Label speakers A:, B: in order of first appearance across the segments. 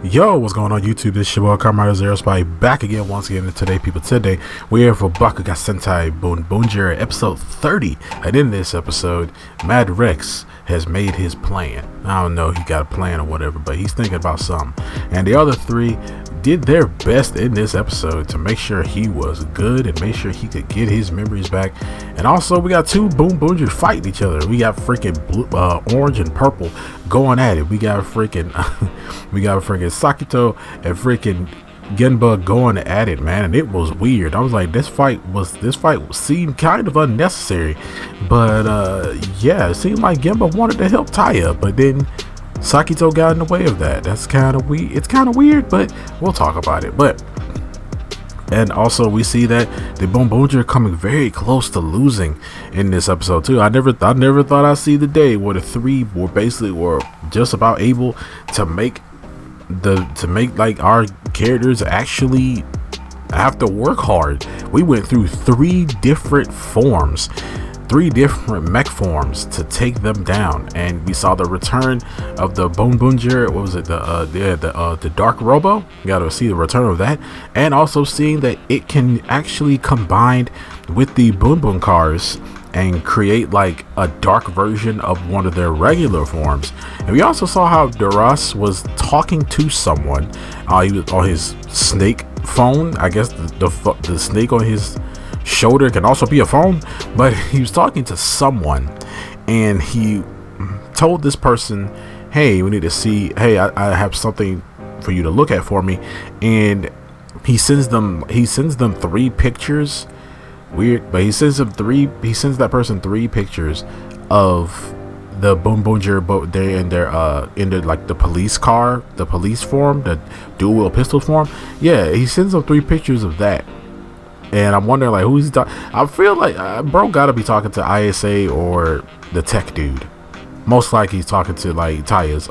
A: Yo, what's going on YouTube? This is your boy Kamen Zero Spy back again once again. And today we're here for Bakuage Sentai Boonboomger episode 30. And in this episode, Mad Rex has made his plan. I don't know, he got a plan or whatever, but he's thinking about something. And the other three did their best in this episode to make sure he was good and make sure he could get his memories back. And also, we got two Boonboomgers fighting each other. We got freaking blue, orange and purple going at it. We got freaking Sakito and freaking Genba going at it, man, and it was weird. I was like, this fight seemed kind of unnecessary, but yeah, it seemed like Genba wanted to help Taya, but then Sakito got in the way of that. That's kind of weird. It's kind of weird, but we'll talk about it. And also we see that the Boonboomger are coming very close to losing in this episode too. I never thought I'd see the day where the three were just about able to make like our characters actually have to work hard. We went through three different mech forms to take them down, and we saw the return of the Boonboomger. What was it? The Dark Robo. You got to see the return of that, and also seeing that it can actually combine with the Boom Boom cars and create like a dark version of one of their regular forms. And we also saw how Duras was talking to someone. He was on his snake phone. I guess the snake on his shoulder can also be a phone, but he was talking to someone, and he told this person, hey, we need to see, hey, I have something for you to look at for me. And he sends them three pictures. Weird, but he sends that person three pictures of the Boonboomger, but they're in their like the police car, the police form, the dual wheel pistol form. Yeah, he sends them three pictures of that, and I'm wondering like who's talking. I feel like bro gotta be talking to ISA or the tech dude. Most likely he's talking to like Taya's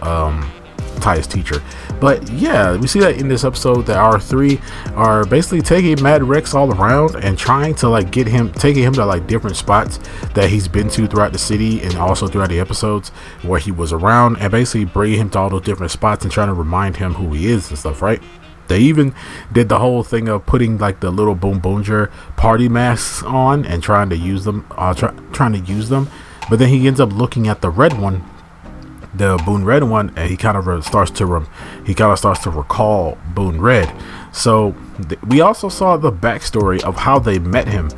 A: teacher. But yeah, we see that in this episode that our three are basically taking Mad Rex all around and trying to like taking him to like different spots that he's been to throughout the city and also throughout the episodes where he was around, and basically bringing him to all those different spots and trying to remind him who he is and stuff, right? They even did the whole thing of putting like the little Boonboomger party masks on and trying to use them, but then he ends up looking at the red one, the Boon Red one, and he kind of starts to recall Boon Red. So we also saw the backstory of how they met him,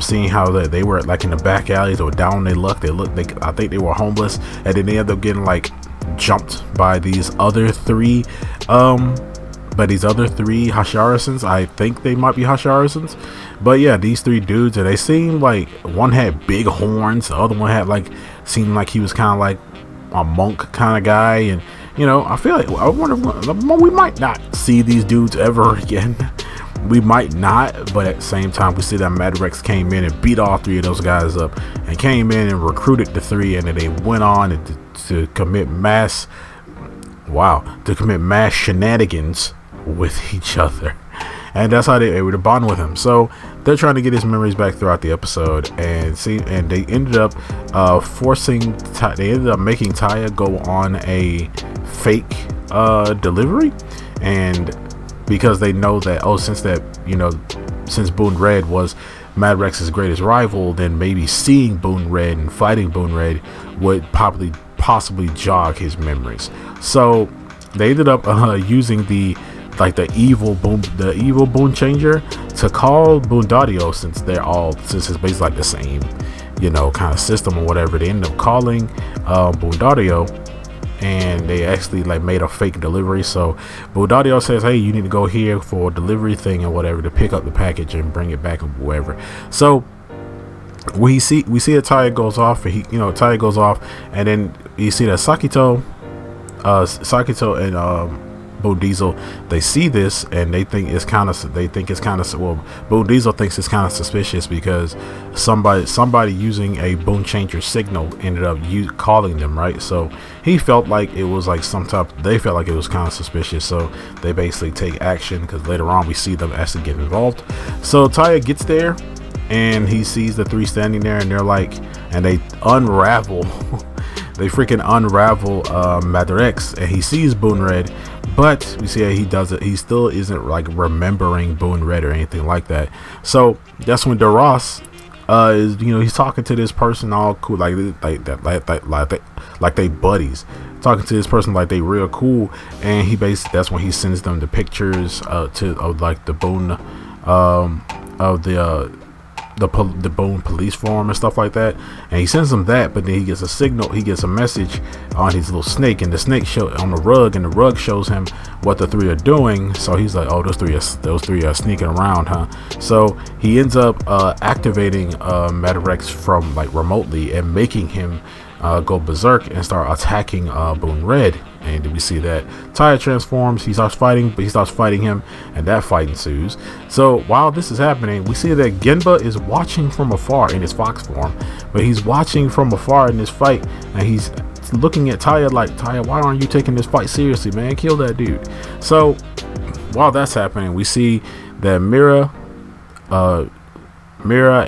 A: seeing how they were like in the back alleys or down their luck. I think they were homeless, and then they ended up getting like jumped by these other three Hasharisons. I think they might be Hasharisons, but yeah, these three dudes, and they seemed like one had big horns, the other one had seemed like he was kind of like a monk kind of guy. And you know, I wonder, we might not see these dudes ever again. We might not, but at the same time we see that Mad Rex came in and beat all three of those guys up, and came in and recruited the three, and then they went on to commit mass shenanigans with each other, and that's how they were to bond with him. So they're trying to get his memories back throughout the episode, and they ended up making Taya go on a fake delivery, and because they know that since Boon Red was Mad Rex's greatest rival, then maybe seeing Boon Red and fighting Boon Red would possibly jog his memories. So they ended up using the evil Boon Changer to call Boondadio, since it's basically like the same, kind of system or whatever. They ended up calling Boondadio, and they actually made a fake delivery. So Boondadio says, hey, you need to go here for a delivery thing or whatever to pick up the package and bring it back or whatever. So we see that Taya goes off, and Taya goes off, and then you see that Sakito and Boon Diesel, they see this, and they think it's kind of Boon Diesel thinks it's kind of suspicious because somebody using a Boon Changer signal ended up calling them, right? So he felt like it was like they felt like it was kind of suspicious, so they basically take action, because later on we see them actually get involved. So Taya gets there, and he sees the three standing there, and they unravel They freaking unravel Mad Rex, and he sees Boon Red, but we see that he does it. He still isn't like remembering Boon Red or anything like that. So that's when DeRoss is, he's talking to this person all cool, like they buddies, talking to this person like they real cool, and he basically, that's when he sends them the pictures of like the Boon of the Boon police form and stuff like that, and he sends them that. But then he gets a message on his little snake, and the snake show on the rug, and the rug shows him what the three are doing. So he's like, oh, those three are sneaking around, huh? So he ends up activating Madrex from like remotely and making him go berserk and start attacking Boon Red. And we see that Taya transforms. He starts fighting him, and that fight ensues. So while this is happening, we see that Genba is watching from afar in his fox form, but he's watching from afar in this fight, and he's looking at Taya like, Taya, why aren't you taking this fight seriously, man? Kill that dude. So while that's happening, we see that Mira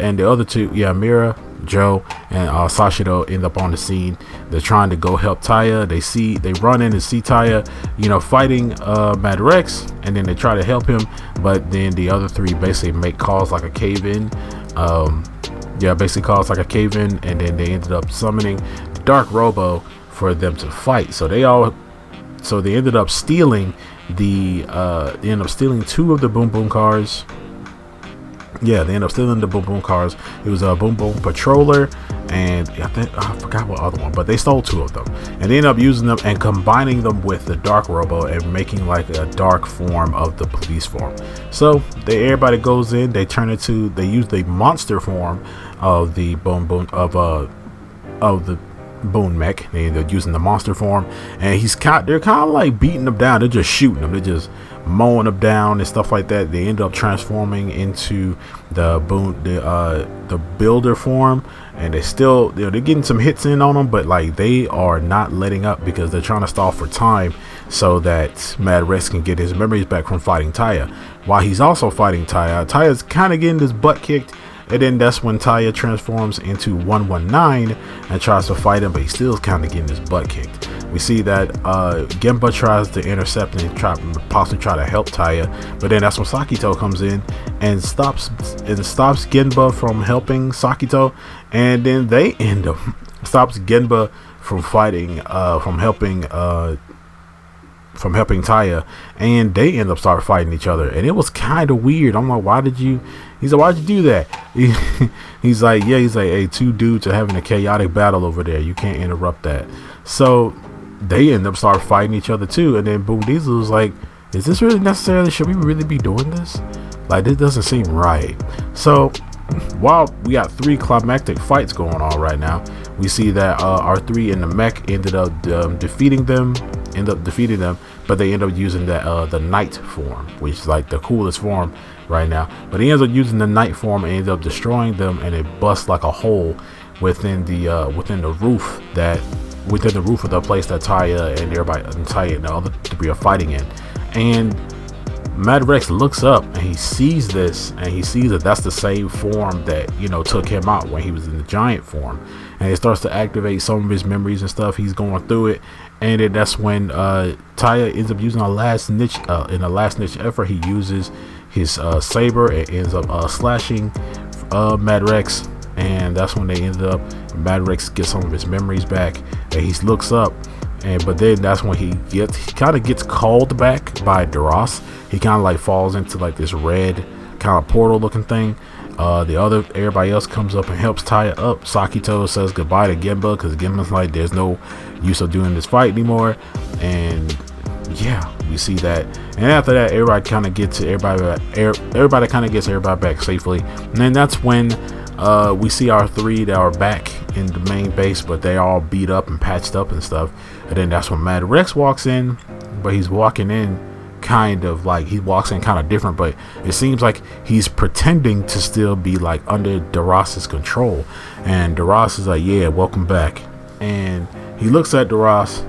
A: and the other two, Mira, Joe, and Sashiro end up on the scene. They're trying to go help Taya. They run in and see Taya, fighting Madrex, and then they try to help him, but then the other three basically calls like a cave-in. Basically calls like a cave-in, and then they ended up summoning the Dark Robo for them to fight. So they ended up stealing two of the Boom Boom cars. Yeah, they end up stealing the Boom Boom cars. It was a Boom Boom Patroller, and I forgot what other one, but they stole two of them, and they end up using them and combining them with the Dark Robo and making like a dark form of the police form. So everybody goes in. They use the monster form of the Boom of the Boon Mech. They're using the monster form, and they're kind of like beating them down. They're just shooting them. They're just mowing them down and stuff like that. They end up transforming into the builder form, and they're getting some hits in on them, but like they are not letting up because they're trying to stall for time so that Madrex can get his memories back from fighting Taya. While he's also fighting Taya's kind of getting his butt kicked. And then that's when Taya transforms into 119 and tries to fight him, but he's still kind of getting his butt kicked. We see that Genba tries to intercept and possibly try to help Taya, but then that's when Sakito comes in and stops Genba from helping Sakito, and then they end up stops Genba from fighting, from helping Taya, and they end up start fighting each other, and it was kind of weird. I'm like, why'd you do that? He's like, hey, two dudes are having a chaotic battle over there, you can't interrupt that. So they end up start fighting each other too, and then Boom Diesel was like, is this really necessary? Should we really be doing this? Like, this doesn't seem right. So while we got three climactic fights going on right now, we see that our three in the mech ended up defeating them, but they end up using the Knight form, which is like the coolest form right now. But he ends up using the Knight form and ends up destroying them, and it busts like a hole within the roof of the place that Taya and the other three are fighting in. And Madrex looks up and he sees this, and he sees that that's the same form that took him out when he was in the giant form, and it starts to activate some of his memories and stuff. He's going through it, and then that's when Taya ends up using in a last niche effort. He uses his saber and ends up slashing Madrex, and that's when they ended up. Madrex gets some of his memories back, and he looks up. But then that's when he kind of gets called back by DeRoss. He kind of like falls into like this red kind of portal looking thing. Everybody else comes up and helps Taya up. Sakito says goodbye to Genba because Genba's like, there's no use of doing this fight anymore. And yeah, we see that. And after that, everybody kind of gets everybody back safely. And then that's when we see our three that are back in the main base, but they all beat up and patched up and stuff. And then that's when Madrex walks in, but he's walking in kind of different, but it seems like he's pretending to still be like under DeRoss's control. And DeRoss is like, yeah, welcome back. And he looks at DeRoss,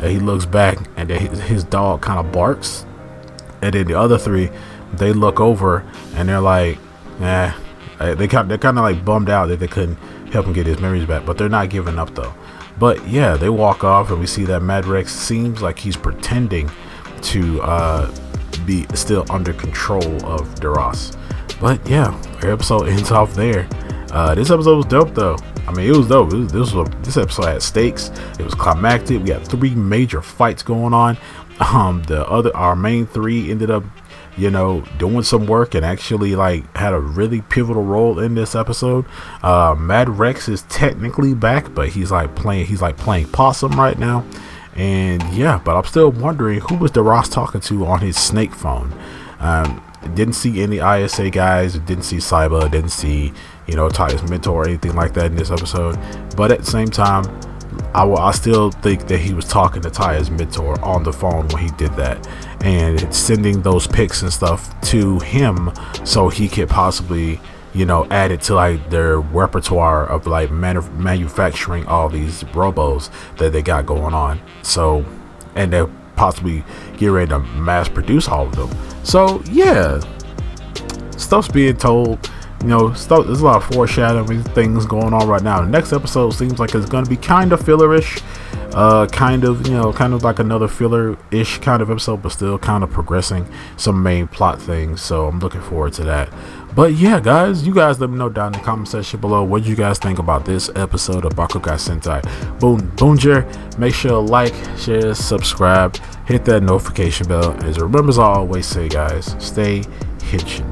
A: and he looks back, and then his dog kind of barks. And then the other three, they look over and they're like, they're kind of like bummed out that they couldn't help him get his memories back, but they're not giving up though. But yeah, they walk off, and we see that Madrex seems like he's pretending to be still under control of Duras. But yeah, the episode ends off there. This episode was dope though. I mean, it was dope. This episode had stakes. It was climactic. We got 3 major fights going on. Our main 3 ended up, doing some work and actually like had a really pivotal role in this episode. Mad Rex is technically back, but he's like playing possum right now. And yeah, but I'm still wondering who was Duras talking to on his snake phone. Didn't see any ISA guys, didn't see Saiba, didn't see Taya's mentor or anything like that in this episode. But at the same time, I still think that he was talking to Taya's mentor on the phone when he did that, and sending those pics and stuff to him so he could possibly add it to like their repertoire of like manufacturing all these robos that they got going on. So, and they'll possibly get ready to mass produce all of them. So yeah, stuff's being told. There's a lot of foreshadowing things going on right now. The next episode seems like it's going to be kind of fillerish, kind of like another filler-ish kind of episode, but still kind of progressing some main plot things. So I'm looking forward to that. But yeah, guys, you guys let me know down in the comment section below what you guys think about this episode of Bakuage Sentai Boonboomger. Make sure to like, share, subscribe, hit that notification bell. As remember, as I always say, guys, stay hitchin'.